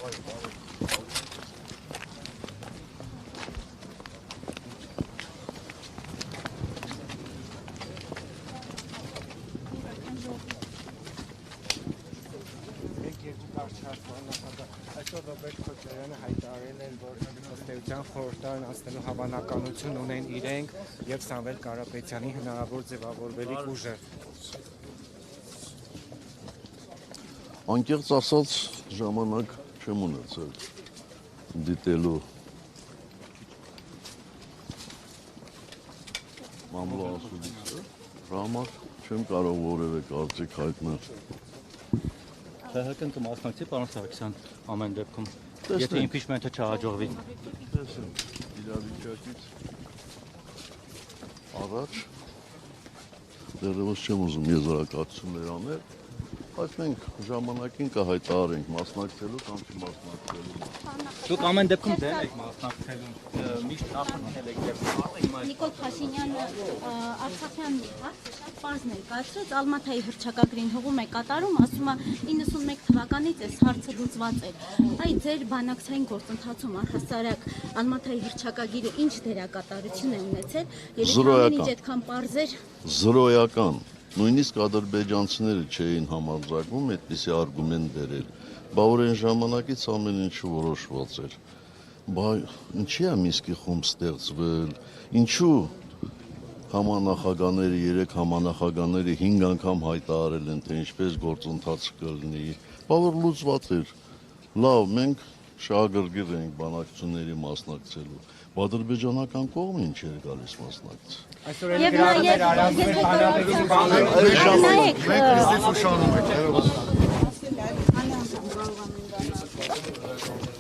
Այսօր Ռոբերտ Քոչարյանը հայտարարել են, որ ըստ էության խորհրդարան անցնելու հավանականություն ունեն իրենք եւ Սամվել Կարապետյանի հնարավոր ձևավորվելիք ուժը։ Անկեղծ ասած ժամանակ չեմ ունեցել դիտելու մամլոասուլիսը, համար չեմ կարող որևէ կարծիք հայտնել։ ՀՀԿ-ն կմասնակցի, պարոն Սարգսյան, ամեն դեպքում, եթե իմպիչմենթը չհաջողվի։ Տեսնենք իրավիճակից առաջ դեռևս չեմ ուզում եզրակացություններ անել, բայց մենք ժամանակին կհայտարարենք մասնակցելու կամ չմասնակցելու։ Դուք ամեն դեպքում դեմ եք մասնակցելու, միշտ նախընտրել եք դեպքում։ Նիկոլ Փաշինյանը Արցախյան հարցը շատ պարզ ներկայացրեց, Ալմաթայի հռչակագրին հողում է կատարում, ասում է 91 թվականից այս հարցը լուծված էր։ Այ ձեր բանակցային գործընթացում առհասարակ Ալմաթայի հռչակագիրը ինչ դերակատարություն է ունեցել, եւ ամեն ինչ այդքան պարզ էր։ Զրոյական, նույնիսկ ադրբեջանցիները չէին համարձակվում այդպիսի արգումենտ բերել, բա որ այն ժամանակից ամեն ինչ որոշված էր։ Բա ինչի՞ է Մինսկի խումբ ստեղծվել, ինչու համանախագահները, 3 համանախագահները 5 անգամ հայտարարել են, թե ինչպես գործընթաց կլինի, բա որ լուծված էր։ Լավ, մենք շահագրգիռ ենք բանակցությունների մասնակցելու, ադրբեջանական կողմը ինչ էր գալիս մասնակցել։ Այսօր էլ գրառումներ արածում են հանրապետություն բանալու։ Մենք բիզնես ուշանում ենք։